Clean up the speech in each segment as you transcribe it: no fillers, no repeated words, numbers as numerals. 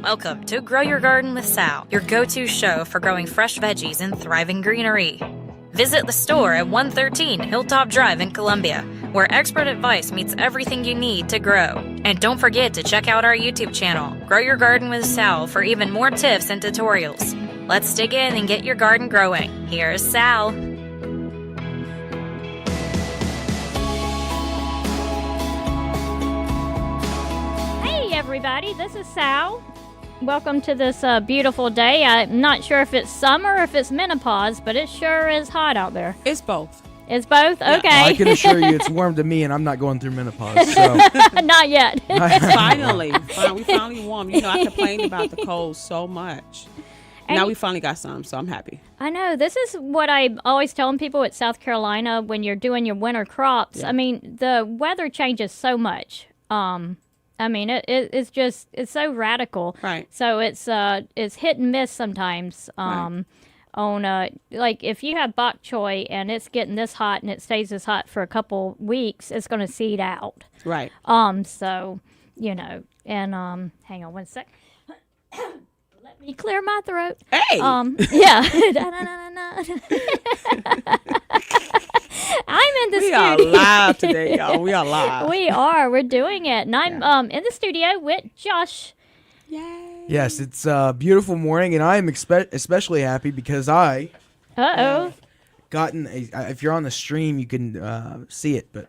Welcome to Grow Your Garden with Sal, your go-to show for growing fresh veggies in thriving greenery. Visit the store at 113 Hilltop Drive in Columbia, where expert advice meets everything you need to grow. And don't forget to check out our YouTube channel, Grow Your Garden with Sal, for even more tips and tutorials. Let's dig in and get your garden growing. Here's Sal. Hey everybody, this is Sal. Welcome to this beautiful day. I'm not sure if it's summer or if it's menopause, but it sure is hot out there. It's both. It's both? Yeah. Okay. I can assure you it's warm to me, and I'm not going through menopause. So. Not yet. We finally warm. You know, I complained about the cold so much. And now we finally got some, so I'm happy. I know. This is what I always tell people at South Carolina when you're doing your winter crops. Yeah. I mean, the weather changes so much. I mean, it's so radical. Right. So it's hit and miss sometimes. Right. On like if you have bok choy and it's getting this hot and it stays this hot for a couple weeks, it's going to seed out. Right. So you know, and hang on one sec. Let me clear my throat. Hey. Yeah. I'm in the We studio. are live today, y'all. We are live. We are. We're doing it. And I'm in the studio with Josh. Yay. Yes, it's a beautiful morning, and I am especially happy because I Uh-oh. gotten if you're on the stream, you can see it, but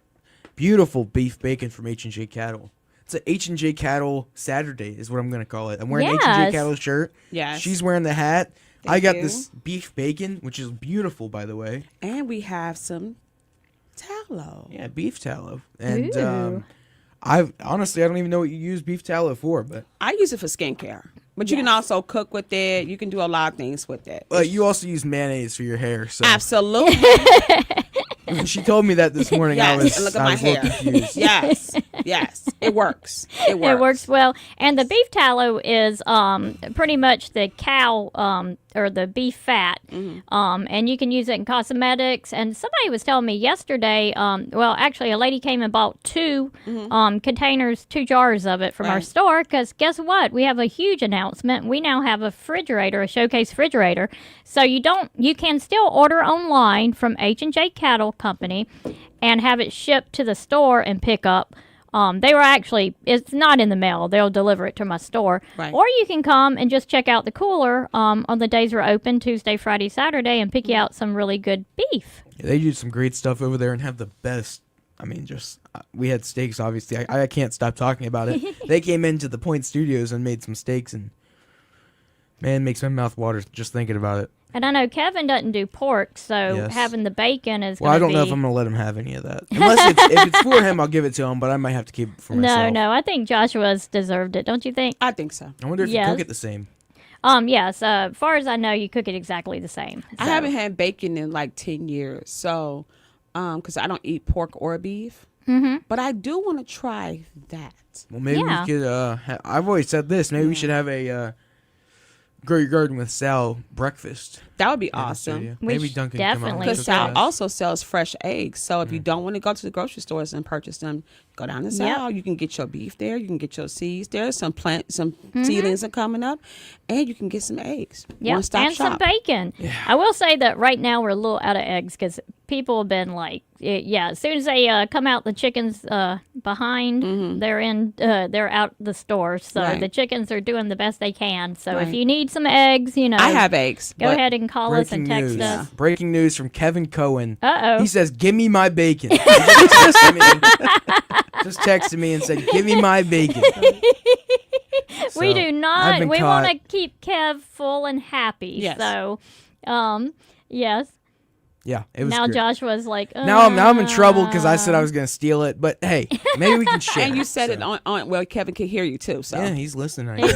beautiful beef bacon from H&J Cattle. It's a H&J Cattle Saturday is what I'm going to call it. I'm wearing an H&J Yes. Cattle shirt. Yes. She's wearing the hat. Thank I got you. this beef bacon, which is beautiful, by the way. And we have some tallow. Yeah, beef tallow. And Ooh. I don't even know what you use beef tallow for, but I use it for skincare. But you can also cook with it. You can do a lot of things with it. you also use mayonnaise for your hair. So Absolutely. when she told me that this morning, Yes, I was, and look at I my was a little hair. confused. Yes. Yes. It works. It works. It works well. And the beef tallow is pretty much the cow or the beef fat. Mm-hmm. And you can use it in cosmetics. And somebody was telling me yesterday, well, actually, a lady came and bought two containers, 2 jars of it from our Right. store. Because guess what? We have a huge announcement. We now have a refrigerator, a showcase refrigerator. So you can still order online from H&J Cattle Company and have it shipped to the store and pick up. It's not in the mail. They'll deliver it to my store. Right. Or you can come and just check out the cooler on the days we're open, Tuesday, Friday, Saturday, and pick you out some really good beef. Yeah, they do some great stuff over there and have the best. I mean, we had steaks, obviously. I can't stop talking about it. They came into the Point Studios and made some steaks, and man, it makes my mouth water just thinking about it. And I know Keven doesn't do pork, so Yes. having the bacon is Well, I going to don't be... know if I'm going to let him have any of that. Unless if it's for him, I'll give it to him, but I might have to keep it for myself. No, I think Joshua's deserved it, don't you think? I think so. I wonder if Yes. you cook it the same. Yes. As far as I know, you cook it exactly the same. I So- haven't had bacon in like 10 years. So, because I don't eat pork or beef. Mm-hmm. But I do want to try that. Well, maybe Yeah. we could. I've always said this. Maybe we should have a Grow Your Garden with Sal breakfast. That would be in the awesome. studio. We Maybe should Duncan can come out and definitely cook Because do for Sal us. also sells fresh eggs. So if you don't want to go to the grocery stores and purchase them, go down to Sal. You can get your beef there. You can get your seeds there. Some seedlings are coming up. And you can get some eggs. Yep, One stop and shop. some bacon. I will say that right now we're a little out of eggs because people have been like, as soon as they come out, the chickens behind, they're out the store. So Right. the chickens are doing the best they can. So if Right. you need some eggs, I have eggs. go but ahead and call us and text news. us. Breaking news from Kevin Cohen. Uh-oh. He says, "Give me my bacon." He just texted me and said, "Give me my bacon." We So, do I've not. been We caught. want to keep Kev full and happy. Yes. So, yes. Yeah, it was Now great. Joshua's like, Now I'm in trouble because I said I was going to steal it, but hey, maybe we can share. And you said so. it on well, Kevin can hear you too. So Yeah, he's listening. I guess.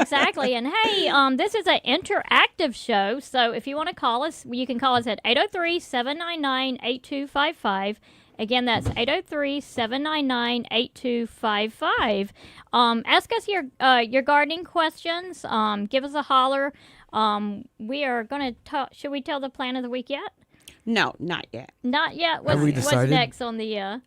Exactly. And hey, this is an interactive show, so if you want to call us, you can call us at 803-799-8255. Again, that's 803-799-8255. Ask us your gardening questions. Give us a holler. We are going to talk. Should we tell the plan of the week yet? no, not yet. Not yet. Have we What's decided? next on the?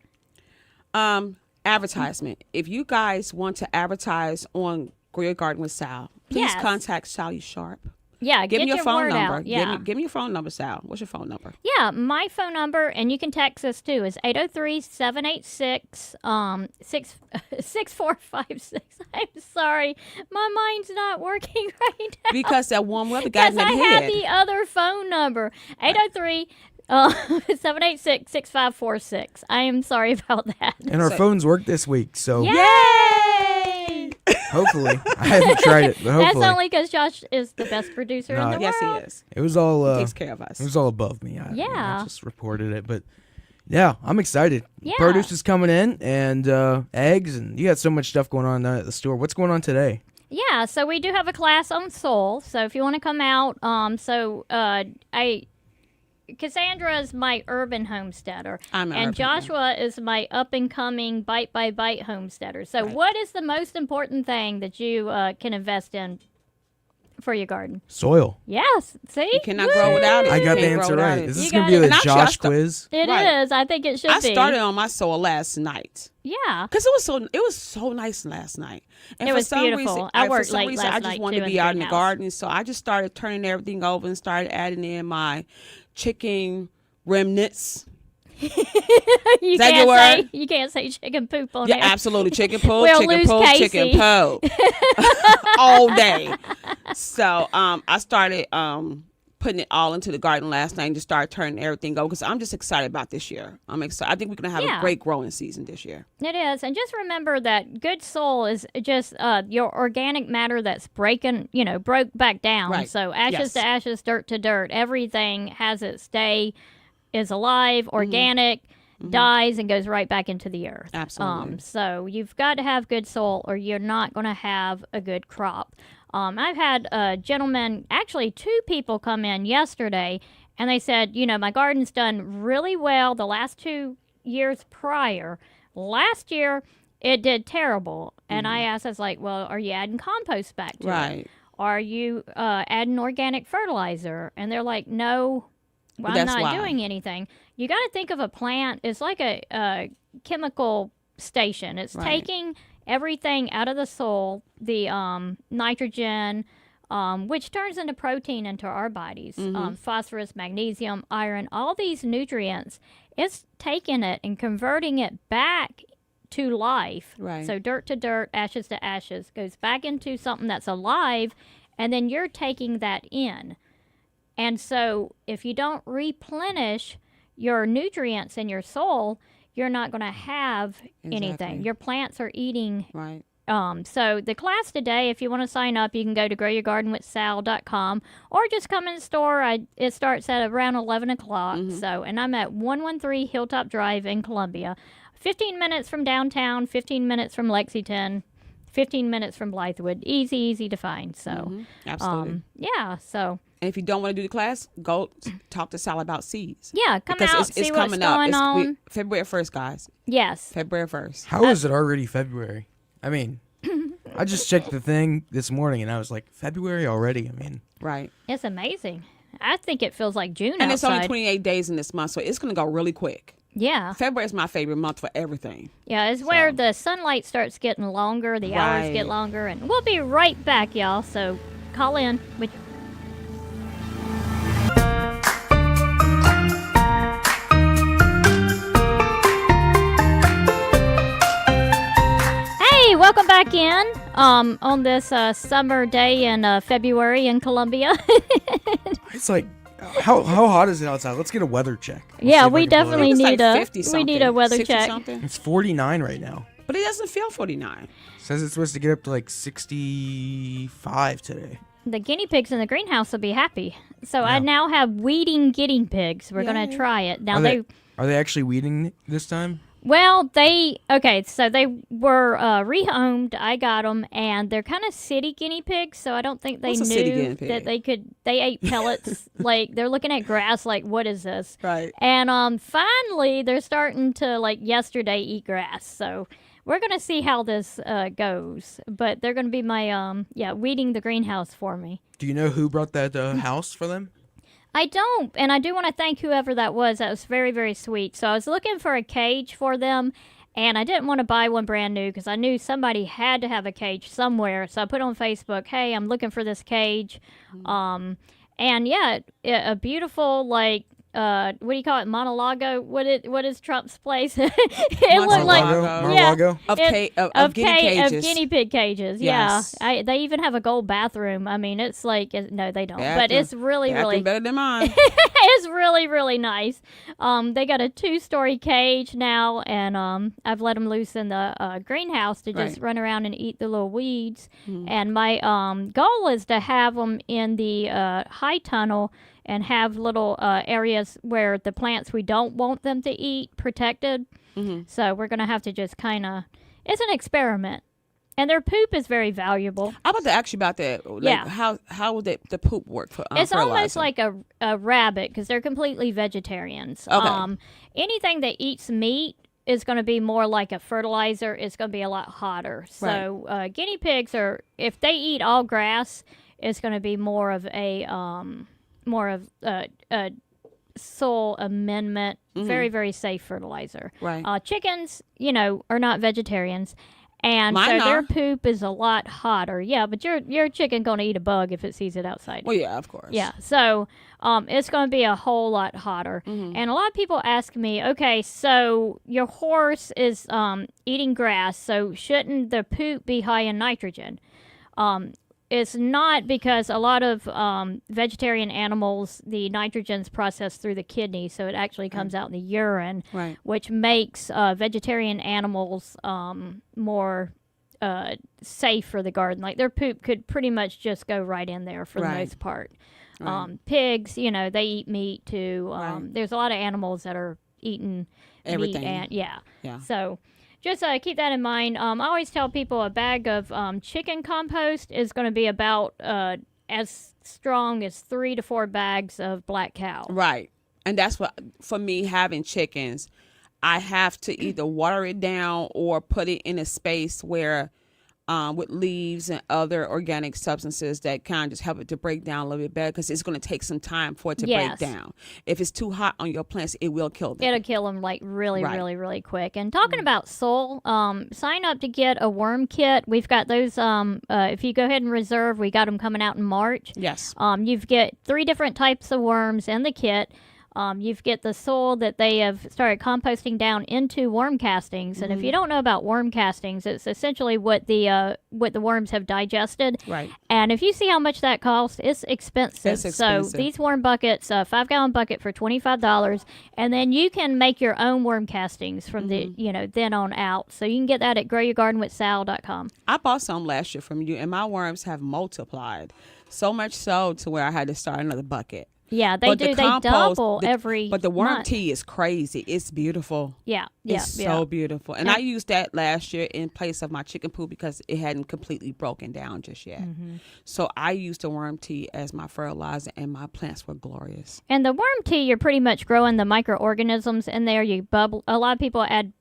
advertisement. If you guys want to advertise on Grow Your Garden with Sal, please Yes. contact Sally Sharp. Yeah, Give get me your your phone word number. out. Yeah. Give me your phone number, Sal. What's your phone number? Yeah, my phone number, and you can text us too, is 803-786-6456. I'm sorry. My mind's not working right now. Because that warm weather got Because in the I have head. the other phone number, 803 786-6546. I am sorry about that. And our So- phones work this week, so Yay! hopefully. I haven't tried it, but That's hopefully. only because Josh is the best producer in the Yes, world. he is. It was all He takes care of us. it was all above me. I Yeah. just reported it, but yeah, I'm excited. Yeah. Produce is coming in, and eggs, and you got so much stuff going on at the store. What's going on today? Yeah, so we do have a class on soul. So if you want to come out, Cassandra is my urban homesteader, I'm an and urban Joshua is my up and coming bite by bite homesteader. So Right. what is the most important thing that you can invest in for your garden? Soil. Yes, see, You cannot grow without it. I You got the can't grow answer without right. it. Is You this going got to be it. the And actually, Josh quiz? It is. Right. I think it should I be. started on my soil last night. Yeah. Because it was so nice last night. And It for was some beautiful. Reason, I for worked some late reason, last I just night, wanted too, to in be the out in the greenhouse. garden. So I just started turning everything over and started adding in my chicken remnants. You Is that your word? You can't say chicken poop on Yeah, there. absolutely. Chicken poo, We'll chicken lose poo, Casey. chicken poo. All day. So I started putting it all into the garden last night and just started turning everything over because I'm just excited about this year. I'm excited. I think we're going to have Yeah. a great growing season this year. It is, and just remember that good soil is just your organic matter that's broke back down. Right. So ashes Yes. to ashes, dirt to dirt. Everything has its day, is alive, organic, dies, and goes right back into the earth. Absolutely. So you've got to have good soil, or you're not going to have a good crop. I've had a gentleman, actually 2 people come in yesterday, and they said, my garden's done really well the last 2 years prior. Last year, it did terrible. And I asked, I was like, well, are you adding compost back to it? Right. Are you adding organic fertilizer? And they're like, no, Well, I'm that's not why. doing anything. You got to think of a plant. It's like a chemical station. It's Right. taking everything out of the soil, the nitrogen, which turns into protein into our bodies, phosphorus, magnesium, iron, all these nutrients. It's taking it and converting it back to life. Right. So dirt to dirt, ashes to ashes, goes back into something that's alive, and then you're taking that in. And so if you don't replenish your nutrients in your soil, you're not going to have anything. Exactly. Your plants are eating. Right. So the class today, if you want to sign up, you can go to growyourgardenwithsal.com or just come in the store. It starts at around 11 o'clock. So, and I'm at 113 Hilltop Drive in Columbia. 15 minutes from downtown, 15 minutes from Lexington, 15 minutes from Blythewood. Easy to find. So, Absolutely. yeah. So, And if you don't want to do the class, go talk to Sal about seeds. yeah, come Because out, see what's going on. February 1st, guys. Yes. February 1st. How is it already February? I mean, I just checked the thing this morning, and I was like, February already? I mean, Right. It's amazing. I think it feels like June And it's outside. only 28 days in this month, so it's going to go really quick. Yeah. February is my favorite month for everything. Yeah, it's where the sunlight starts getting longer, the hours Right. get longer, and we'll be right back, y'all. So call in with. Hey, welcome back in on this summer day in February in Columbia. it's like, how hot is it outside? Let's get a weather check. Let's see Yeah, if I we can pull it up. definitely It's need like a 50 we something. need a weather 60 check. something. It's 49 right now. But it doesn't feel 49. Says it's supposed to get up to like 65 today. The guinea pigs in the greenhouse will be happy. So I Yeah. now have weeding guinea pigs. We're gonna Yay. try it now. Are they actually weeding this time? So they were rehomed. I got them, and they're kind of city guinea pigs. So I don't think they What's a city knew guinea pig? that they could. They ate pellets. Like they're looking at grass. Like what is this? Right. And finally they're starting to yesterday eat grass. So we're gonna see how this goes. But they're gonna be my weeding the greenhouse for me. Do you know who brought that house for them? I don't, and I do want to thank whoever that was. That was very, very sweet. So I was looking for a cage for them, And I didn't want to buy one brand new because I knew somebody had to have a cage somewhere. So I put on Facebook, hey, I'm looking for this cage. And yeah, a beautiful, like, what do you call it? Monologo? What is Trump's place? It looked like Mar-a-Lago? Of guinea pig cages. Yes. Yeah, they even have a gold bathroom. I mean, it's like no, they don't, but it's really better than mine. it's really really nice. They got a 2-story cage now, and I've let them loose in the greenhouse to just run around and eat the little weeds. And my goal is to have them in the high tunnel and have little areas where the plants we don't want them to eat protected. So we're going to have to just kind of, it's an experiment. And their poop is very valuable. I'm about to ask you about that. Like, how would the poop work for It's fertilizer? almost like a rabbit because they're completely vegetarians. Okay. Anything that eats meat is going to be more like a fertilizer. It's going to be a lot hotter. So guinea pigs if they eat all grass, it's going to be more of a soil amendment, very, very safe fertilizer. Right. Chickens, are not vegetarians. And Mine so their are. poop is a lot hotter. Yeah, but your chicken going to eat a bug if it sees it outside. Well, yeah, of course. Yeah, so it's going to be a whole lot hotter. And a lot of people ask me, okay, so your horse is eating grass, so shouldn't the poop be high in nitrogen? It's not, because a lot of vegetarian animals, the nitrogen's processed through the kidney, so it actually comes out in the urine, which makes vegetarian animals more safe for the garden. Like their poop could pretty much just go right in there for the most part. Pigs, they eat meat too. There's a lot of animals that are eating everything. Meat yeah. So just keep that in mind. I always tell people a bag of chicken compost is going to be about as strong as 3 to 4 bags of black cow. Right. And that's what, for me, having chickens, I have to either water it down or put it in a space where with leaves and other organic substances that kind of just help it to break down a little bit better, because it's going to take some time for it to break down. If it's too hot on your plants, it will kill them. It'll kill them like really, really, really quick. And talking about soil, sign up to get a worm kit. We've got those. If you go ahead and reserve, we got them coming out in March. Yes. You get 3 different types of worms in the kit. You get the soil that they have started composting down into worm castings, and if you don't know about worm castings, it's essentially what the worms have digested. Right. And if you see how much that costs, it's expensive. It's expensive. So these worm buckets, a 5-gallon bucket for $25, and then you can make your own worm castings from the then on out. So you can get that at growyourgardenwithsal.com. I bought some last year from you, and my worms have multiplied so much so to where I had to start another bucket. Yeah, they But do. the They compost, double every But the worm month. tea is crazy. It's beautiful. Yeah. It's so beautiful. And I used that last year in place of my chicken poop because it hadn't completely broken down just yet. So I used the worm tea as my fertilizer, and my plants were glorious. And the worm tea, you're pretty much growing the microorganisms in there. You bubble. A lot of people add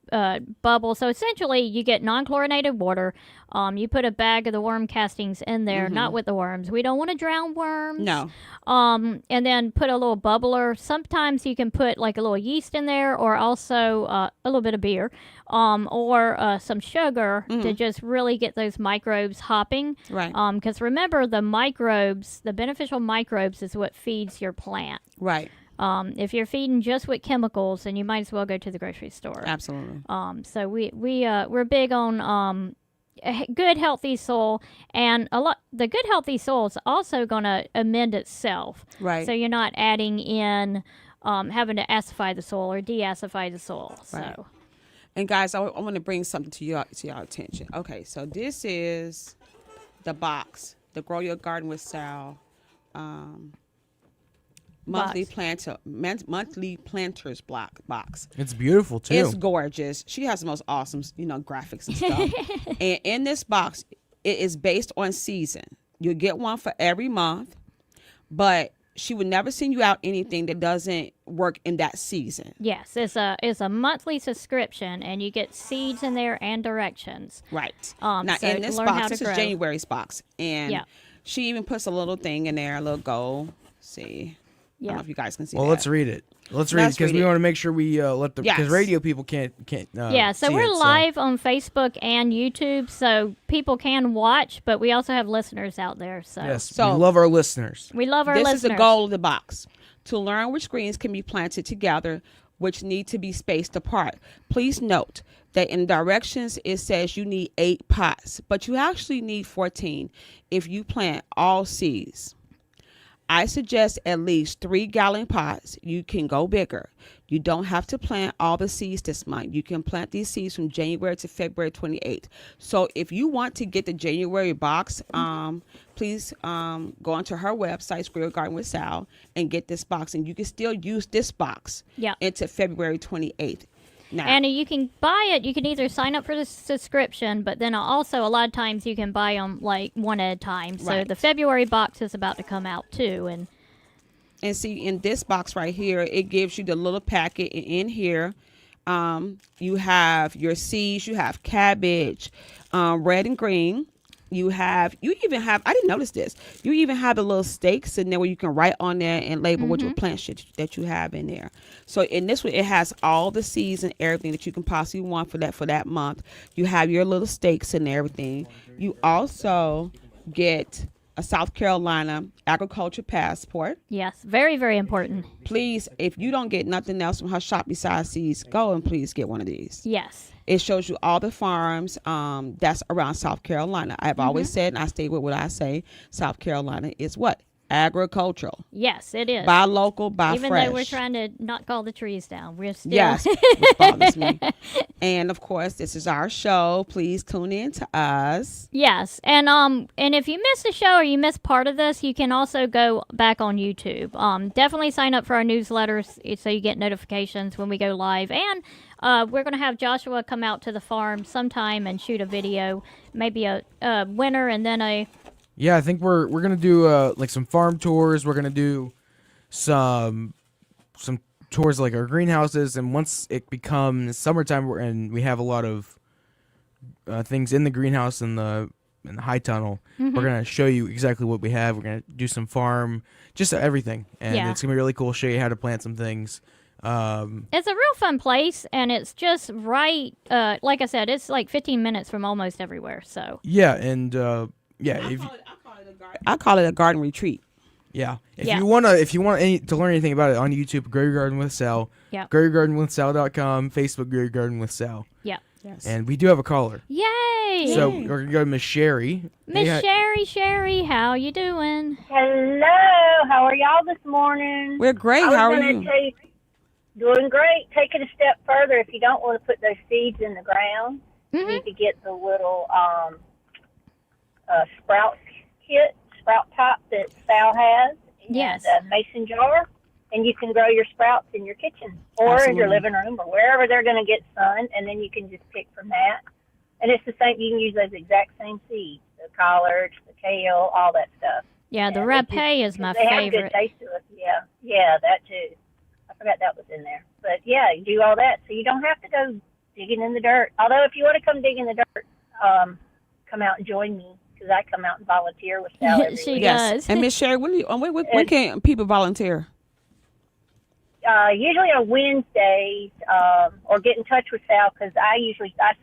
bubble. So essentially, you get non-chlorinated water. You put a bag of the worm castings in there, not with the worms. We don't want to drown worms. No. And then put a little bubbler. Sometimes you can put like a little yeast in there, or also a little bit of beer, or some sugar to just really get those microbes hopping. Right. Because remember, the microbes, the beneficial microbes, is what feeds your plant. Right. If you're feeding just with chemicals, then you might as well go to the grocery store. Absolutely. So we're big on good healthy soil, and the good healthy soil is also going to amend itself. Right. So you're not adding in having to acify the soil or deacify the soil. Right. So. And guys, I want to bring something to your attention. Okay, so this is the box, the Grow Your Garden with Sal monthly planters box. It's beautiful too. It's gorgeous. She has the most awesome, graphics and stuff. And in this box, it is based on season. You get one for every month, but she would never send you out anything that doesn't work in that season. Yes, it's a monthly subscription, and you get seeds in there and directions. Right. Now, So in this box, this is January's box, and Yeah. she even puts a little thing in there, a little goal. See. I don't know if you guys can see Well, that. let's read it. Let's read it because we want to make sure we let the because Yes. radio people can't. Yeah, so see we're it, live on Facebook and YouTube, so people can watch, but we also have listeners out there. So Yes, So- we love our listeners. we love our This listeners. is the goal of the box: to learn which greens can be planted together, which need to be spaced apart. Please note that in directions it says you need 8 pots, but you actually need 14 if you plant all seeds. I suggest at least 3-gallon pots. You can go bigger. You don't have to plant all the seeds this month. You can plant these seeds from January to February 28th. So if you want to get the January box, please go onto her website, Square Garden with Sal, and get this box. And you can still use this box into February 28th. Now, And you can buy it. You can either sign up for the subscription, but then also a lot of times you can buy them like one at a time. So Right. the February box is about to come out too, and see, in this box right here, it gives you the little packet. In here, you have your seeds. You have cabbage, red and green. You even have, I didn't notice this, you even have the little stakes in there where you can write on there and label what your plants that you have in there. So in this one, it has all the seeds and everything that you can possibly want for that month. You have your little stakes and everything. You also get a South Carolina agriculture passport. yes, very, very important. Please, if you don't get nothing else from her shop besides seeds, go and please get one of these. Yes. It shows you all the farms that's around South Carolina. I've always said, and I stay with what I say, South Carolina is what? Agricultural. Yes, it is. Buy local, buy Even fresh. though we're trying to knock all the trees down, we're still. Yes, which bothers me. And of course, this is our show. Please tune in to us. Yes, and if you missed a show or you missed part of this, you can also go back on YouTube. Definitely sign up for our newsletters so you get notifications when we go live. And we're going to have Joshua come out to the farm sometime and shoot a video, maybe a winter and then a. Yeah, I think we're gonna do like some farm tours. We're gonna do some tours like our greenhouses, and once it becomes summertime and we have a lot of things in the greenhouse in the high tunnel, we're gonna show you exactly what we have. We're gonna do some farm, just everything, and Yeah. it's gonna be really cool. Show you how to plant some things. It's a real fun place, and it's just right. Like I said, it's like 15 minutes from almost everywhere. So Yeah, and yeah, I call it a garden retreat. yeah. If Yeah. you want to learn anything about it on YouTube, Grow Your Garden with Sal. yeah, GrowYourGardenWithSal.com, Facebook Grow Your Garden with Sal. yeah. Yes. And we do have a caller. Yay! So we're gonna go to Miss Sherry. Miss Hey, Sherry, how you doing? Hello, how are y'all this morning? We're great. I was How are gonna you? Doing great. Take it a step further. If you don't want to put those seeds in the ground, you Mhm. need to get the little sprout kit, sprout top that Sal has, and Yes. a mason jar, and you can grow your sprouts in your kitchen or in your Absolutely. living room or wherever they're going to get sun, and then you can just pick from that. And it's the same. You can use those exact same seeds: the collards, the kale, all that stuff. Yeah, the Yeah, they rapé is my They have a favorite. good taste to it. Yeah, that too. I forgot that was in there. But yeah, you do all that, so you don't have to go digging in the dirt. Although if you want to come dig in the dirt, come out and join me, because I come out and volunteer with Sal every She week. Yes. does. And Miss Sherry, when can people volunteer? Usually on Wednesdays, or get in touch with Sal, because I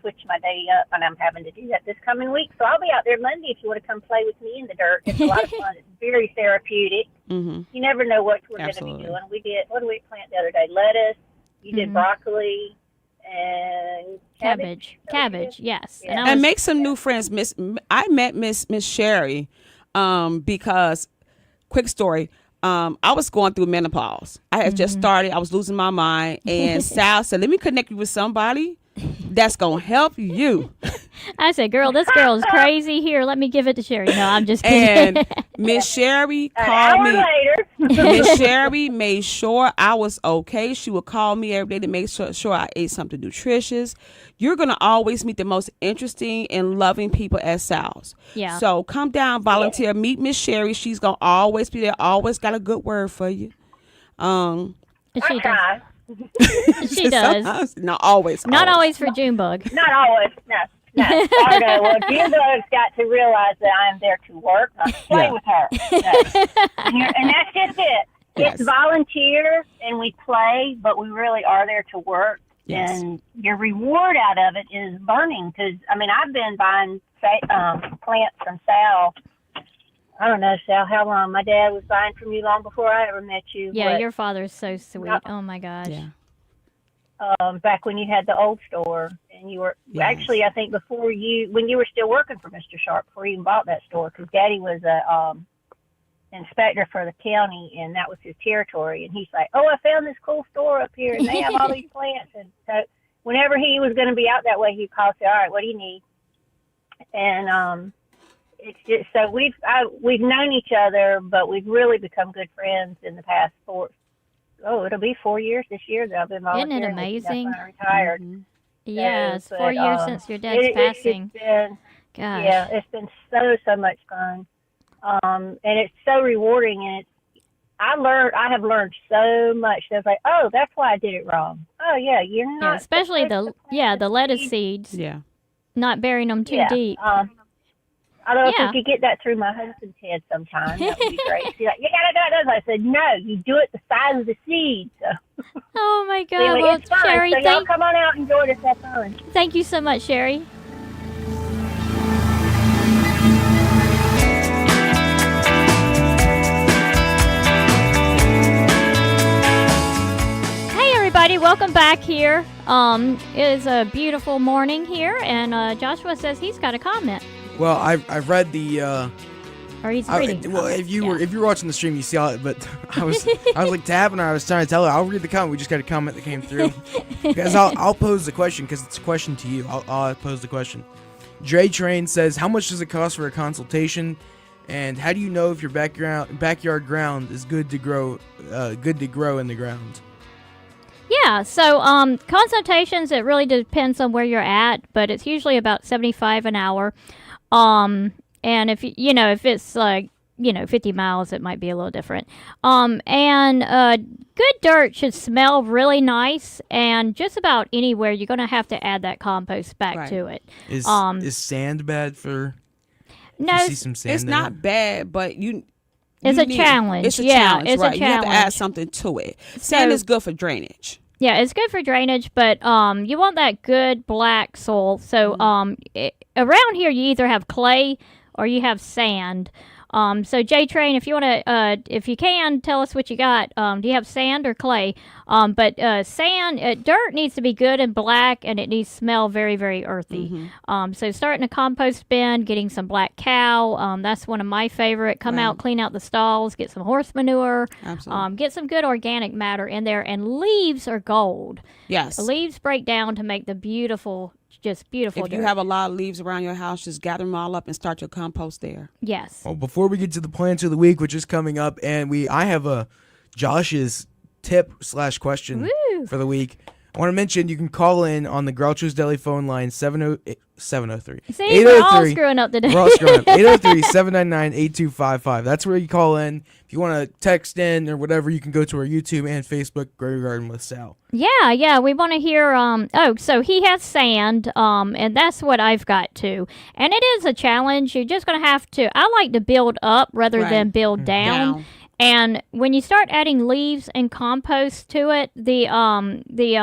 switch my day up, and I'm having to do that this coming week. So I'll be out there Monday if you want to come play with me in the dirt. It's a lot of fun. It's very therapeutic. Mm-hmm. You never know what we're going to Absolutely. be doing. What did we plant the other day? Lettuce. You did Mhm. broccoli and Cabbage, yes. Yeah. I was- And make some new friends. I met Miss Sherry because, quick story, I was going through menopause. I had just started. I was losing my mind, and Sal said, "Let me connect you with somebody that's gonna help you." I said, girl, this girl is crazy. Here, let me give it to Sherry. No, I'm just kidding. And Miss Sherry An called hour me. later, Miss Sherry made sure I was okay. She would call me every day to make sure I ate something nutritious. You're going to always meet the most interesting and loving people at Sal's. Yeah. So come down, volunteer, meet Miss Sherry. She's going to always be there, always got a good word for you. She I does. try. She does. Sometimes. No, always. Not always for Junebug. Not always. No. Okay, well, Junebug's got to realize that I'm there to work, not to play Yeah. with her. No. And that's just it. Yes. It's volunteer, and we play, but we really are there to work. Yes. And your reward out of it is burning. Because, I mean, I've been buying plants from Sal. I don't know, Sal, how long? My dad was buying from you long before I ever met you. Yeah, but, your father's so sweet. Oh my gosh. Yeah. Back when you had the old store, and you were actually, I think, when you were still working for Mr. Sharp, before you even bought that store, because Daddy was a inspector for the county, and that was his territory. And he's like, "Oh, I found this cool store up here, and they have all these plants." And so, whenever he was going to be out that way, he'd call and say, "All right, what do you need?" And it's just so we've known each other, but we've really become good friends in the past it'll be 4 years this year that I've been volunteering. Isn't it amazing? That's when I retired. Mm-hmm. Yes, So, 4 years since your dad's passing. Gosh. Yeah, it's been so much fun. And it's so rewarding, and I have learned so much. So it's like, oh, that's why I did it wrong. Oh yeah, you're not. Yeah, especially the lettuce seeds. Yeah. Not burying them too deep. Although if we could get that through my husband's head sometime, that would be great. He's like, you gotta do it. I said, no, you do it the size of the seed. So. Oh my God! Anyway, Well, it's fun. Sherry, So y'all come on out and join us. Have fun. thank you so much, Sherry. Welcome back here. It is a beautiful morning here, and Joshua says he's got a comment. Well, I've read the. Or he's reading. Well, if you were watching the stream, you saw it. But I was like tapping her. I was trying to tell her I'll read the comment. We just got a comment that came through. Because I'll pose the question because it's a question to you. I'll pose the question. Dre Train says, how much does it cost for a consultation, and how do you know if your backyard ground is good to grow in the ground? Yeah, so consultations, it really depends on where you're at, but it's usually about $75 an hour. And if it's like, 50 miles, it might be a little different. And good dirt should smell really nice, and just about anywhere you're going to have to add that compost back to it. Is sand bad for? No, you see some sand it's not bad, but it's a challenge. It's a challenge, it's right? a challenge. You have to add something to it. Sand is good for drainage. Yeah, it's good for drainage, but you want that good black soil. So around here, you either have clay or you have sand. So J Train, if you want to, if you can, tell us what you got. Do you have sand or clay? But dirt needs to be good and black, and it needs to smell very, very earthy. So starting a compost bin, getting some black cow. That's one of my favorite. Come out, clean out the stalls, get some horse manure. Absolutely. Get some good organic matter in there, and leaves are gold. Yes. The leaves break down to make the beautiful If dirt. you have a lot of leaves around your house, just gather them all up and start your compost there. Yes. Well, before we get to the plants of the week, which is coming up, and I have Josh's tip/question for the week. I want to mention you can call in on the Groucho's Deli phone line 703. See, we're all screwing up today. We're all screwing up. 803-799-8255. That's where you call in. If you want to text in or whatever, you can go to our YouTube and Facebook, Grow Your Garden with Sal. Yeah, we want to hear, so he has sand, and that's what I've got too. And it is a challenge. You're just going to have to, I like to build up rather than build down. And when you start adding leaves and compost to it, the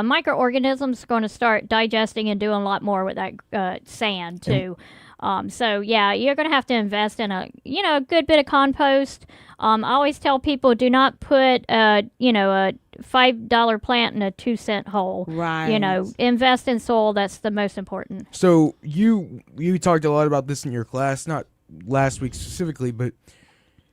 microorganisms are going to start digesting and doing a lot more with that sand too. So yeah, you're going to have to invest in a good bit of compost. I always tell people, do not put a $5 plant in a 2-cent hole. Right. Invest in soil. That's the most important. So you talked a lot about this in your class, not last week specifically, but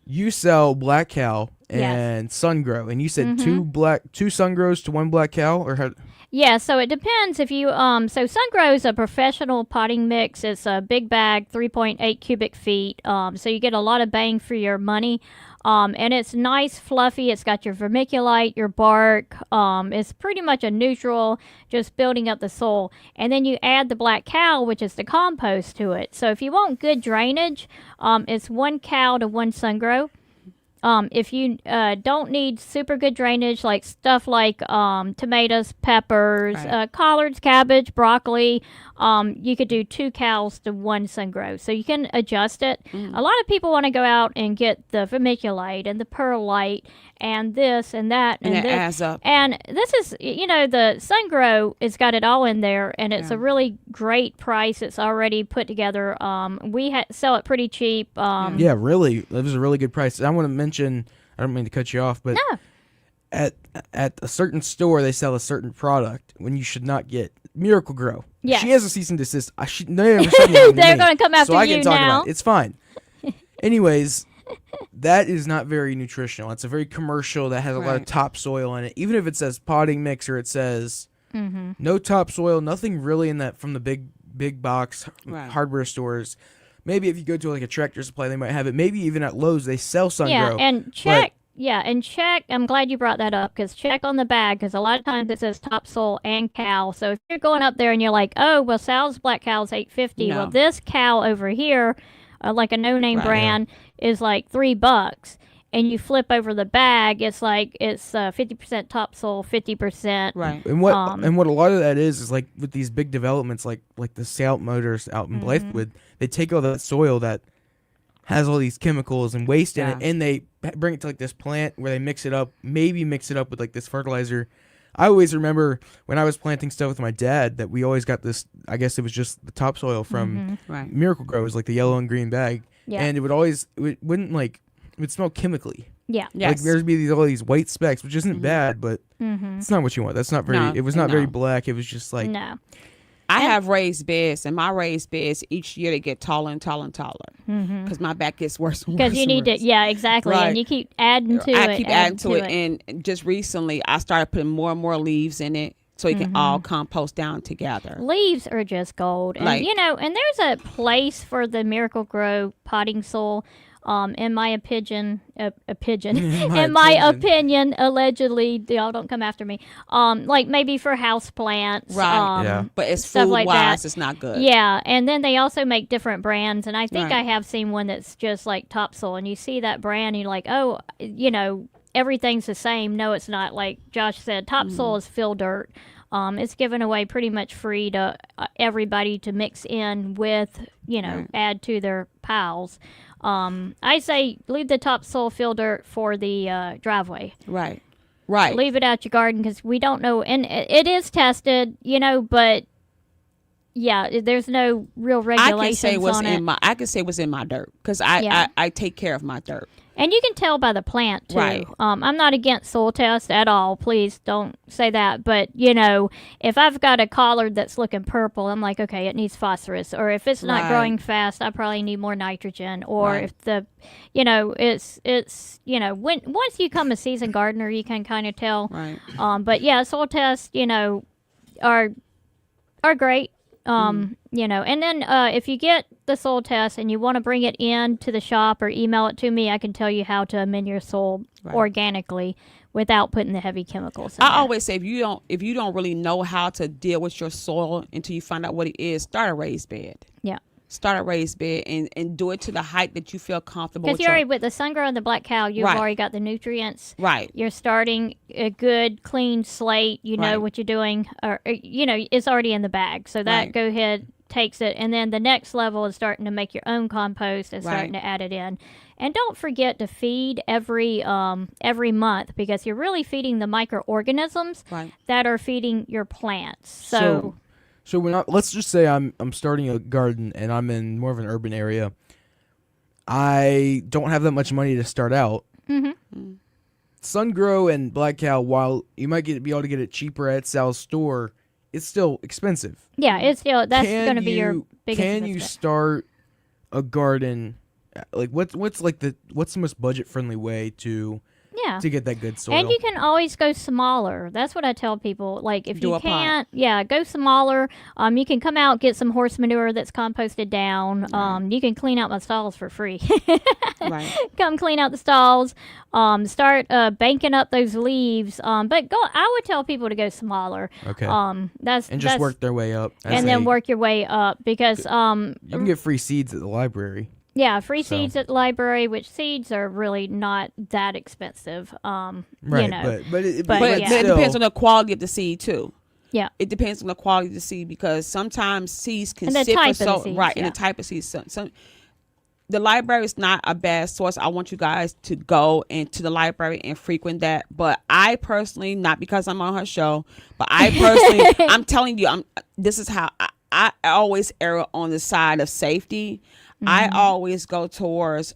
you sell black cow and sun grow, and you said two sun grows to one black cow, or how? Yeah, so it depends if you so sun grow is a professional potting mix. It's a big bag, 3.8 cubic feet. So you get a lot of bang for your money. And it's nice, fluffy. It's got your vermiculite, your bark. It's pretty much a neutral, just building up the soil. And then you add the black cow, which is the compost, to it. So if you want good drainage, it's 1 cow to 1 sun grow. If you don't need super good drainage, like stuff like tomatoes, peppers, collards, cabbage, broccoli, you could do 2 cows to 1 sun grow. So you can adjust it. A lot of people want to go out and get the vermiculite and the perlite and this and that And and it this. adds up. And this is, the Sungrow has got it all in there, and it's a really great price. It's already put together. We sell it pretty cheap. Yeah, really. That was a really good price. I want to mention, I don't mean to cut you off, but No. at a certain store, they sell a certain product when you should not get Miracle Grow. Yes. She has a cease and desist. They're going to come after so I you can talk now. about it. It's fine. Anyways, that is not very nutritional. It's a very commercial that has a lot of Right. topsoil in it. Even if it says potting mix or it says no topsoil, nothing really in that from the big box Right. hardware stores. Maybe if you go to like a Tractor Supply, they might have it. Maybe even at Lowe's, they sell Sungrow. Yeah, and check. I'm glad you brought that up, because check on the bag, because a lot of times it says topsoil and cow. So if you're going up there and you're like, oh, well, Sal's Black Cow's $8.50. No. Well, this cow over here, like a no-name Right. brand, is like $3. And you flip over the bag, it's like it's 50% topsoil, 50%. Right. And what a lot of that is like with these big developments, like the Scout Motors out in Blythewood, they take all that soil that has all these chemicals and waste in it, Yeah. and they bring it to like this plant where they mix it up with like this fertilizer. I always remember when I was planting stuff with my dad that we always got this. I guess it was just the topsoil from Right. Miracle Grow. It was like the yellow and green bag, Yeah. and it would smell chemically. Yeah. Yes. Like there'd be all these white specks, which isn't bad, but it's not what you want. That's not very. No, It was not very no. black. It was just like No. I have raised beds, and my raised beds each year they get taller and taller and taller because my back gets worse and worse. Because you and need worse. to, yeah, exactly. Right. And you keep adding to it. I keep adding to it, and just recently I started putting more and more leaves in it so it can all compost down together. Leaves are just gold. And, Like- and there's a place for the Miracle Grow potting soil. In my opinion, in my opinion, allegedly, y'all don't come after me. Like maybe for house plants, Right. Yeah. But it's stuff food like wise, that. it's not good. Yeah, and then they also make different brands, and I think Right. I have seen one that's just like topsoil, and you see that brand, and you're like, oh, everything's the same. No, it's not. Like Josh said, topsoil is fill dirt. It's given away pretty much free to everybody to mix in with, add to their piles. I say leave the topsoil fill dirt for the driveway. Right. Right. Leave it out your garden, because we don't know, and it is tested, but yeah, there's no real regulations I can say what's on it. I can say what's in my dirt because Yeah. I take care of my dirt. And you can tell by the plant too. Right. I'm not against soil tests at all. Please don't say that. But if I've got a collard that's looking purple, I'm like, okay, it needs phosphorus. Or if it's not Right. growing fast, I probably need more nitrogen. Or Right. if it's when once you become a seasoned gardener, you can kind of tell. Right. But yeah, soil tests, are great. And then if you get the soil test and you want to bring it in to the shop or email it to me, I can tell you how to amend your soil organically without putting the heavy chemicals in I there. always say if you don't really know how to deal with your soil until you find out what it is, start a raised bed. Yeah. Start a raised bed and do it to the height that you feel comfortable Because with. you already, with the Sungrow and the Black Cow, you've Right. already got the nutrients. Right. You're starting a good, clean slate. You know Right. what you're doing. Or it's already in the bag. So that Right. go ahead, takes it. And then the next level is starting to make your own compost and starting Right. to add it in. And don't forget to feed every month, because you're really feeding the microorganisms Right. that are feeding your plants. So let's just say I'm starting a garden and I'm in more of an urban area. I don't have that much money to start out. Sungrow and Black Cow, while you might be able to get it cheaper at Sal's store, it's still expensive. yeah, it's still that's Can going to be your biggest Can you investment. start a garden? Like what's the most budget friendly way to Yeah. get that good soil? And you can always go smaller. That's what I tell people. Like, if Do you a pot. can't, go smaller. You can come out, get some horse manure that's composted down. You can clean out my stalls for free. Right. Come clean out the stalls. Start banking up those leaves. But I would tell people to go smaller. Okay. That's and just work their way up. and then work your way up, because You can get free seeds at the library. yeah, free So- seeds at the library, which seeds are really not that expensive. Right. But But yeah. it still, depends on the quality of the seed too. Yeah. It depends on the quality of the seed because sometimes seeds can And the sit type for of the so seeds, right and yeah. the type of seeds. Some the library is not a bad source. I want you guys to go into the library and frequent that. But I personally, not because I'm on her show, but I personally, I'm telling you, this is how I always err on the side of safety. I always go towards,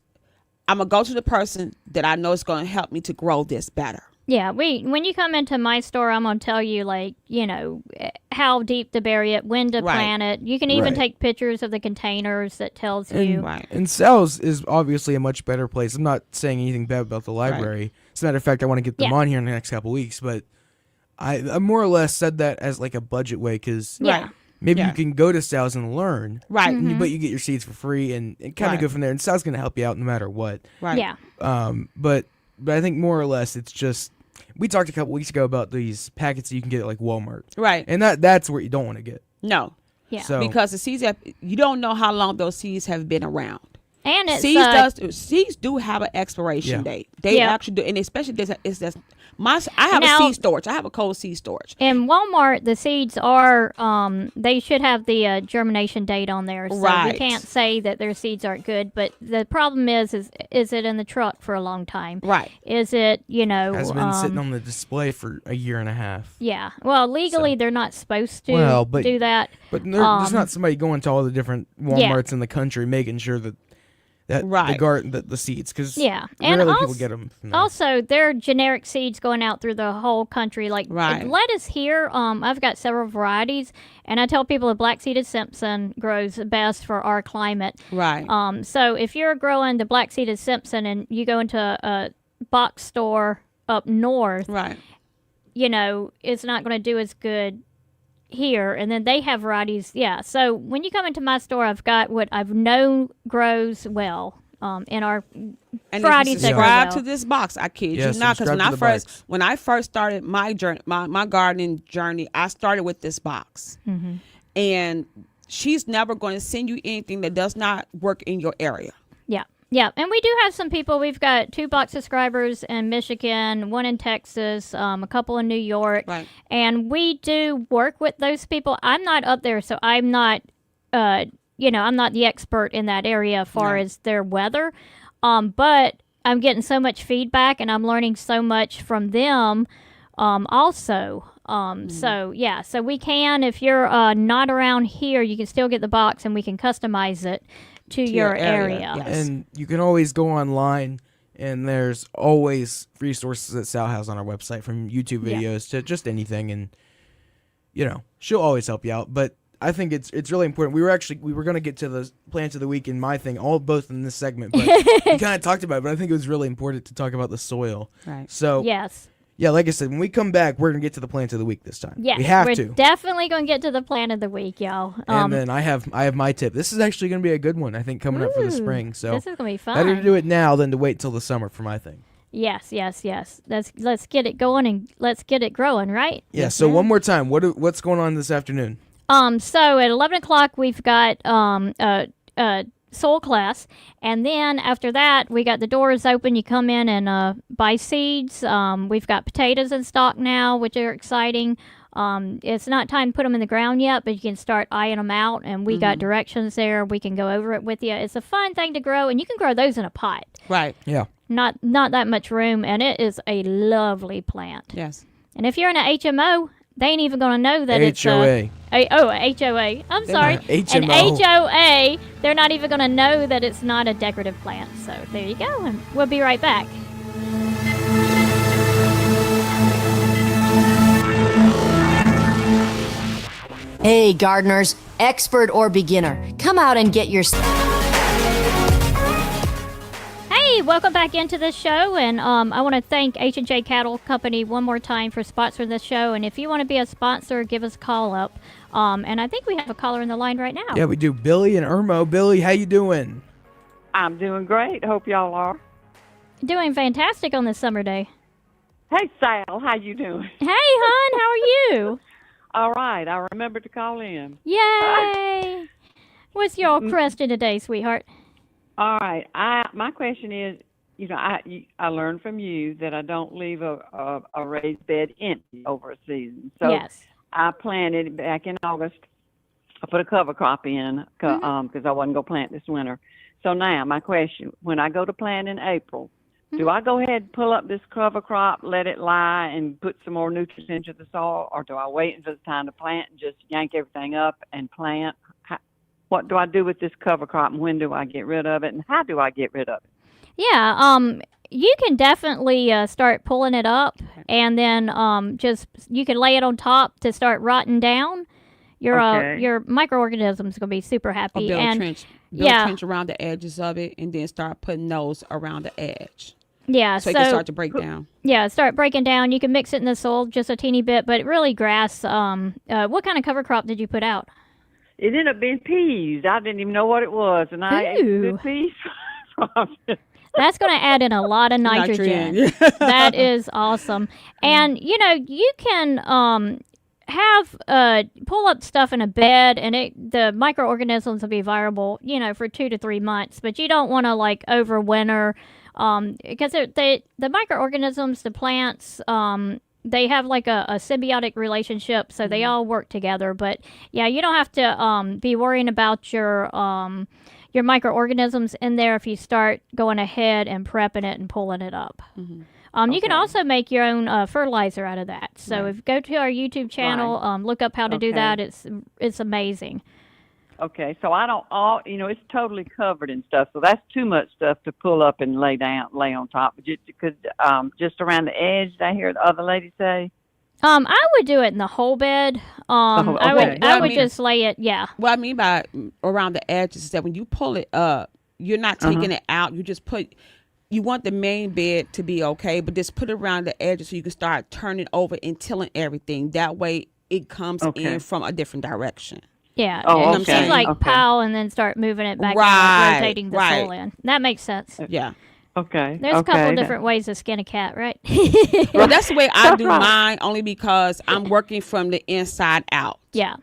I'm going to go to the person that I know is going to help me to grow this better. Yeah, when you come into my store, I'm going to tell you, like, you know, how deep to bury it, when to plant it. You can even take pictures of the containers that tells you. And Sal's is obviously a much better place. I'm not saying anything bad about the library. As a matter of fact, I want to get them on here in the next couple weeks. But I more or less said that as like a budget way because maybe you can go to Sal's and learn. Right. But you get your seeds for free and kind of go from there. And Sal's going to help you out no matter what. Right. Yeah. But I think more or less it's just... We talked a couple weeks ago about these packets that you can get at like Walmart. Right. And that's where you don't want to get. No. Yeah. So, because the seeds, you don't know how long those seeds have been around. And it's seeds do have an expiration date. They actually do, and especially I have a seed storage. I have a cold seed storage. In Walmart, the seeds are they should have the germination date on there, so we can't say that their seeds aren't good. But the problem is it in the truck for a long time? Right. Is it has been sitting on the display for a year and a half? Yeah. Well, legally they're not supposed to do that. But there's not somebody going to all the different Walmarts in the country making sure that the seeds, because rarely people get them from there. Also, there are generic seeds going out through the whole country. Like lettuce here, I've got several varieties, and I tell people the black-seeded Simpson grows best for our climate. Right. So if you're growing the black-seeded Simpson and you go into a box store up north, you know, it's not going to do as good here. And then they have varieties. Yeah. So when you come into my store, I've got what I've known grows well in our varieties that grow well. Subscribe to this box. I kid you not, because when I first started my journey, my gardening journey, I started with this box. And she's never going to send you anything that does not work in your area. Yeah. Yeah, and we do have some people. We've got 2 box subscribers in Michigan, 1 in Texas, a couple in New York. Right. And we do work with those people. I'm not up there, so I'm not, I'm not the expert in that area as far as their weather. But I'm getting so much feedback, and I'm learning so much from them also. So we can, if you're not around here, you can still get the box, and we can customize it to your area. Yes. And you can always go online, and there's always resources that Sal has on our website, from YouTube videos to just anything, and she'll always help you out. But I think it's really important. We were going to get to the plants of the week in my thing, both in this segment, but we kind of talked about it. But I think it was really important to talk about the soil. Right. So yeah, like I said, when we come back, we're going to get to the plant of the week this time. Yes, we have we're to. Definitely going to get to the plant of the week, y'all. And then I have my tip. This is actually going to be a good one, I think, coming up for the spring. So this is going to be fun. Better to do it now than to wait till the summer for my thing. Yes. Let's get it going and let's get it growing, right? Yeah. So one more time, what's going on this afternoon? So at 11 o'clock we've got soil class, and then after that we got the doors open. You come in and buy seeds. We've got potatoes in stock now, which are exciting. It's not time to put them in the ground yet, but you can start eyeing them out, and we got directions there. We can go over it with you. It's a fun thing to grow, and you can grow those in a pot. Right. Yeah. Not that much room, and it is a lovely plant. Yes. And if you're in an HMO, they ain't even going to know that it's HOA. HOA. I'm sorry. An HOA, they're not even going to know that it's not a decorative plant. So there you go, and we'll be right back. Hey, gardeners, expert or beginner, come out and get your... Hey, welcome back into the show, and I want to thank H&J Cattle Company one more time for sponsoring this show. And if you want to be a sponsor, give us a call up. And I think we have a caller in the line right now. Yeah, we do. Billy and Irmo. Billy, how you doing? I'm doing great. Hope y'all are. Doing fantastic on this summer day. Hey, Sal, how you doing? Hey, hon, how are you? All right, I remembered to call in. Yay! What's your question today, sweetheart? All right, my question is, I learned from you that I don't leave a raised bed empty over a season. So yes. I planted back in August. I put a cover crop in because I wasn't going to plant this winter. So now my question: when I go to plant in April, do I go ahead and pull up this cover crop, let it lie, and put some more nutrients into the soil, or do I wait until it's time to plant and just yank everything up and plant? What do I do with this cover crop, and when do I get rid of it, and how do I get rid of it? Yeah, you can definitely start pulling it up, and then just you can lay it on top to start rotting down. Your microorganisms are gonna be super happy. Build and a trench around the edges of it, and then start putting those around the edge. Yeah, so it can start to break down. Yeah, start breaking down. You can mix it in the soil just a teeny bit, but really grass. What kind of cover crop did you put out? It ended up being peas. I didn't even know what it was, and I ate the peas. That's going to add in a lot of nitrogen. That is awesome. And, you can pull up stuff in a bed, and the microorganisms will be viable, for 2 to 3 months. But you don't want to, overwinter, because the microorganisms, the plants, they have a symbiotic relationship, so they all work together. But, yeah, you don't have to be worrying about your microorganisms in there if you start going ahead and prepping it and pulling it up. You can also make your own fertilizer out of that. So if you go to our YouTube channel, look up how to do that. It's amazing. Okay, so I don't it's totally covered in stuff. So that's too much stuff to pull up and lay on top. Just around the edge, did I hear the other lady say? I would do it in the whole bed. I would just lay it. Yeah. What I mean by around the edges is that when you pull it up, you're not taking it out. You just you want the main bed to be okay, but just put it around the edges so you can start turning over and tilling everything. That way it comes in from a different direction. Yeah. Oh, It's just pile and then start moving it back and rotating the soil in. That makes sense. Yeah. Okay. There's a couple different ways to skin a cat, right? Well, that's the way I do mine, only because I'm working from the inside out. Yeah.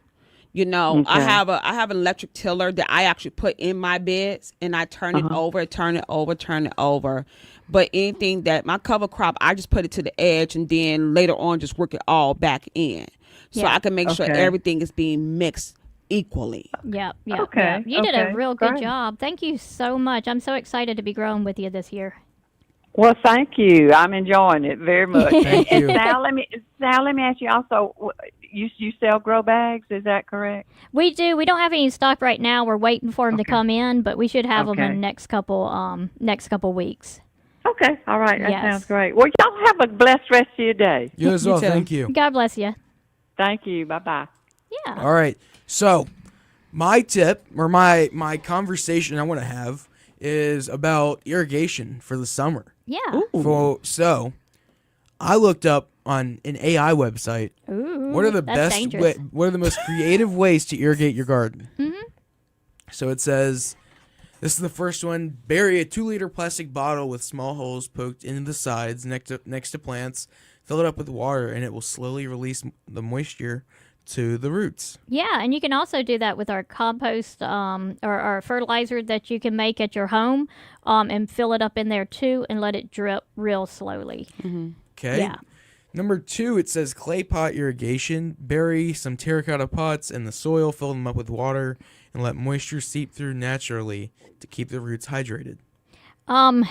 I have an electric tiller that I actually put in my beds, and I turn it over. But anything that my cover crop, I just put it to the edge, and then later on just work it all back in, so I can make sure everything is being mixed equally. Yep. Okay. You did a real good job. Thank you so much. I'm so excited to be growing with you this year. Well, thank you. I'm enjoying it very much. Thank you. Sal, let me ask you also. You sell grow bags? Is that correct? We do. We don't have any stock right now. We're waiting for them to come in, but we should have them in the next couple weeks. Okay. All right. That sounds great. Well, y'all have a blessed rest of your day. You as well. Thank you. God bless you. Thank you. Bye-bye. Yeah. All right. So, my tip or my conversation I want to have is about irrigation for the summer. Yeah. So, I looked up on an AI website. Ooh, what are the most creative ways to irrigate your garden? Mm-hmm. So it says, this is the first one: bury a 2-liter plastic bottle with small holes poked into the sides next to plants. Fill it up with water, and it will slowly release the moisture to the roots. Yeah, and you can also do that with our compost or our fertilizer that you can make at your home, and fill it up in there too, and let it drip real slowly. Mm-hmm. Okay. Yeah. Number 2, it says clay pot irrigation. Bury some terracotta pots in the soil, fill them up with water, and let moisture seep through naturally to keep the roots hydrated. One of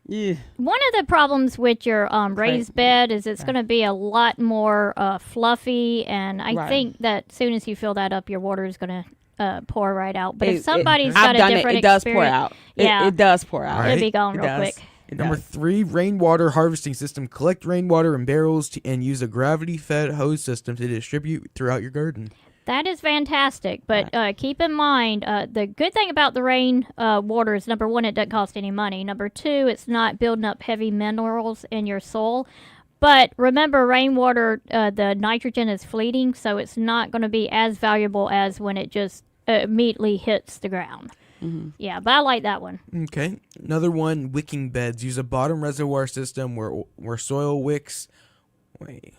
the problems with your raised bed is it's going to be a lot more fluffy, and I think that as soon as you fill that up, your water is going to pour right out. But if somebody's got a different experience, does pour out. It does pour out. It'll be gone real quick. Number 3, rainwater harvesting system. Collect rainwater in barrels and use a gravity-fed hose system to distribute throughout your garden. That is fantastic, but keep in mind, the good thing about the rain water is, number 1, it doesn't cost any money. Number 2, it's not building up heavy minerals in your soil. But remember, rainwater, the nitrogen is fleeting, so it's not going to be as valuable as when it just immediately hits the ground. Mm-hmm. Yeah, but I like that one. Okay. Another one, wicking beds. Use a bottom reservoir system where soil wicks. Wait,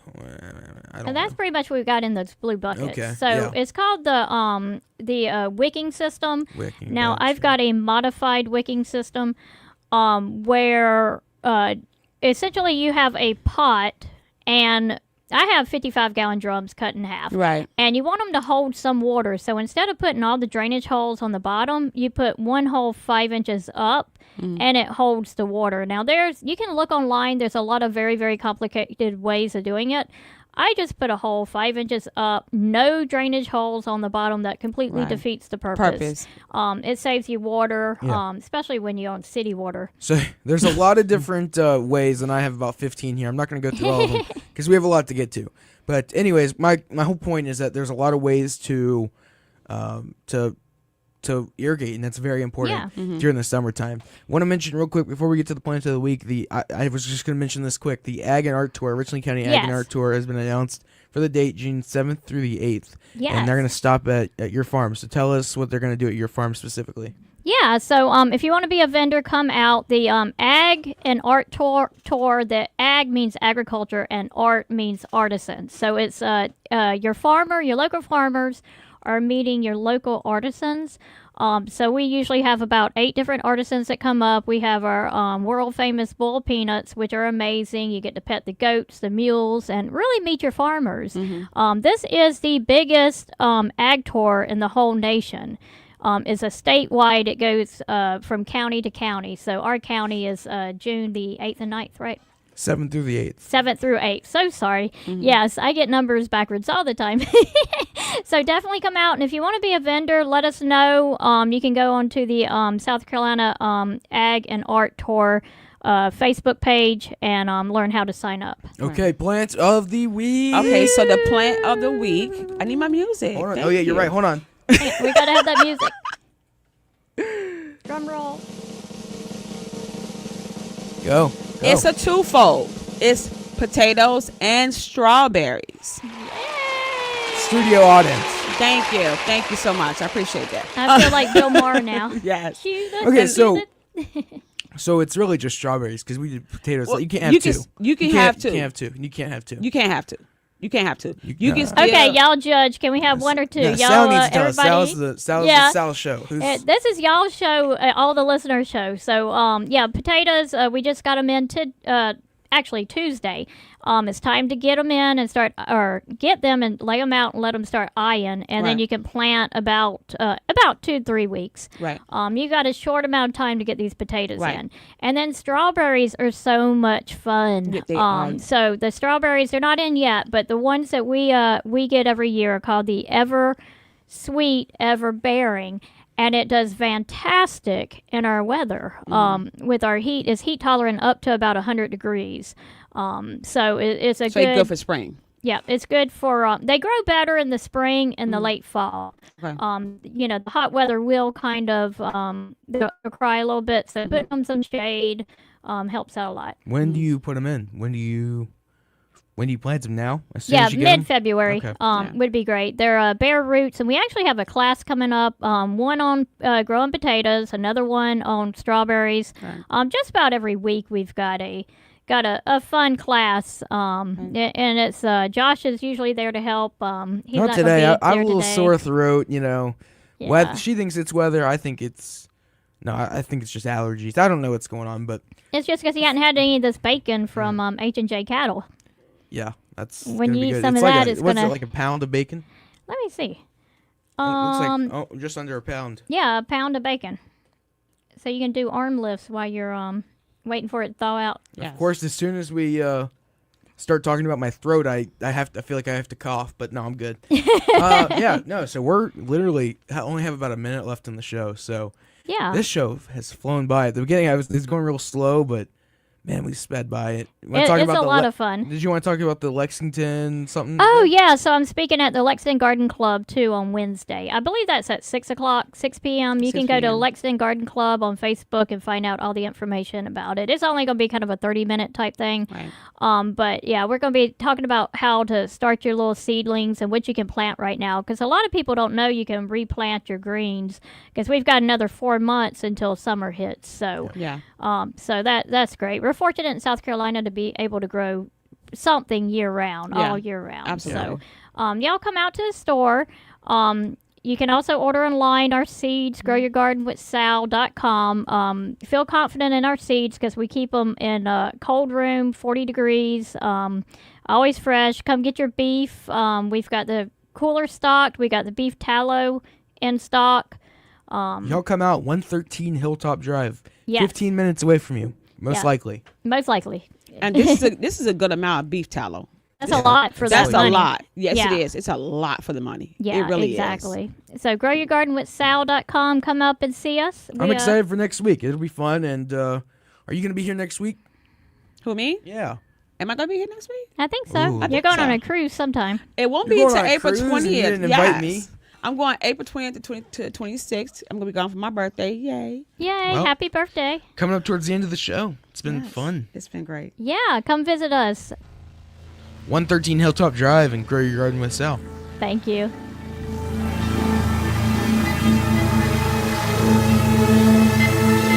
I don't know. That's pretty much what we've got in those blue buckets. Okay, so it's called the wicking system. Now, beds, I've got a modified wicking system where essentially you have a pot, and I have 55-gallon drums cut in half. Right. And you want them to hold some water. So instead of putting all the drainage holes on the bottom, you put one hole 5 inches up, and it holds the water. Now, you can look online. There's a lot of very, very complicated ways of doing it. I just put a hole 5 inches up, no drainage holes on the bottom. That completely defeats the purpose. It saves you water, especially when you're on city water. So there's a lot of different ways, and I have about 15 here. I'm not going to go through all of them because we have a lot to get to. But anyways, my whole point is that there's a lot of ways to irrigate, and that's very important during the summertime. Want to mention real quick before we get to the plant of the week, I was just going to mention this quick. The Ag and Art Tour, Richland County Ag and Art Tour, has been announced for the date June 7th through the 8th. Yes. And they're going to stop at your farm. So tell us what they're going to do at your farm specifically. Yeah, so if you want to be a vendor, come out. The Ag and Art Tour, the Ag means agriculture and Art means artisans. So it's your local farmers are meeting your local artisans. So we usually have about 8 different artisans that come up. We have our world-famous bull peanuts, which are amazing. You get to pet the goats, the mules, and really meet your farmers. This is the biggest ag tour in the whole nation. It's a statewide. It goes from county to county. So our county is June the 8th and 9th, right? 7th through the 8th. 7th through 8th. So sorry. Yes, I get numbers backwards all the time. So definitely come out. And if you want to be a vendor, let us know. You can go onto the South Carolina Ag and Art Tour Facebook page and learn how to sign up. Okay, plant of the week. Okay, so the plant of the week. I need my music. Hold on. Oh, yeah, you're right. Hold on. We got to have that music. Drum roll. Go. It's a twofold. It's potatoes and strawberries. Studio audience. Thank you. Thank you so much. I appreciate that. I feel like Bill Maher now. Yes. Okay, so it's really just strawberries because we did potatoes. Well, you can't have two. You can have two. You can't have two. You can't have two. You can't have two. You can't have two. You can still. Okay, y'all judge. Can we have one or two? Yeah, Y'all, Sal needs to tell us. everybody. Sal's the Sal show. This is y'all's show, all the listeners' show. So, potatoes. We just got them in actually Tuesday. It's time to get them in and get them and lay them out and let them start eyeing, and then you can plant about 2 to 3 weeks. Right. You got a short amount of time to get these potatoes in, and then strawberries are so much fun. So the strawberries, they're not in yet, but the ones that we get every year are called the Ever Sweet, Ever Bearing. And it does fantastic in our weather. With our heat, it's heat tolerant up to about 100 degrees. So it's good for spring. Yeah, it's good for. They grow better in the spring and the late fall. Okay. The hot weather will kind of they'll cry a little bit. So putting them some shade helps out a lot. When do you put them in? When do you plant them now? As soon Yeah, as you get 'em? mid-February would be great. They're bare roots, and we actually have a class coming up, one on growing potatoes, another one on strawberries. Just about every week we've got a fun class, and it's Josh is usually there to help. He's not today. I have a little today. sore throat, Yeah. She thinks it's weather. I think it's... No, I think it's just allergies. I don't know what's going on, but... It's just because he hadn't had any of this bacon from H&J Cattle. Yeah, that's when gonna you be eat good. some It's of like that, it's what's gonna. it, like a pound of bacon? Let me see. It looks like just under a pound. Yeah, a pound of bacon. So you can do arm lifts while you're waiting for it to thaw out. Yes. Of course, as soon as we start talking about my throat, I feel like I have to cough, but no, I'm good. So we're literally only have about a minute left in the show. So Yeah. this show has flown by. At the beginning, it was going real slow, but man, we sped by it. It's a lot of fun. Did you want to talk about the Lexington something? Oh, yeah. So I'm speaking at the Lexington Garden Club, too, on Wednesday. I believe that's at 6 p.m. You can go to Lexington Garden Club on Facebook and find out all the information about it. It's only going to be kind of a 30-minute type thing. Right. But, yeah, we're going to be talking about how to start your little seedlings and what you can plant right now. Because a lot of people don't know you can replant your greens because we've got another 4 months until summer hits. So, so that's great. We're fortunate in South Carolina to be able to grow something year round, all year round. Absolutely. So, y'all come out to the store. You can also order online our seeds, growyourgardenwithsal.com. Feel confident in our seeds because we keep them in a cold room, 40 degrees, always fresh. Come get your beef. We've got the cooler stocked. We got the beef tallow in stock. Y'all come out 113 Hilltop Drive, Yes. 15 minutes away from you, most likely. Most likely. And this is a good amount of beef tallow. That's a lot for That's that money. a lot. Yes, Yeah. it is. It's a lot for the money. Yeah, it really exactly. So growyourgardenwithsal.com. Come up and see us. I'm excited for next week. It'll be fun. And are you going to be here next week? Who, me? Yeah. Am I going to be here next week? I think so. Ooh. I You're think going on so. a cruise sometime. It won't You're be going until on a April cruise and 20th. you didn't yes. invite me? I'm going April 20th to 26th. I'm going to be gone for my birthday. Yay. Yay, Well- happy birthday. Coming up towards the end of the show. It's been Yes. fun. It's been great. Yeah, come visit us. 113 Hilltop Drive and Grow Your Garden with Sal. Thank you.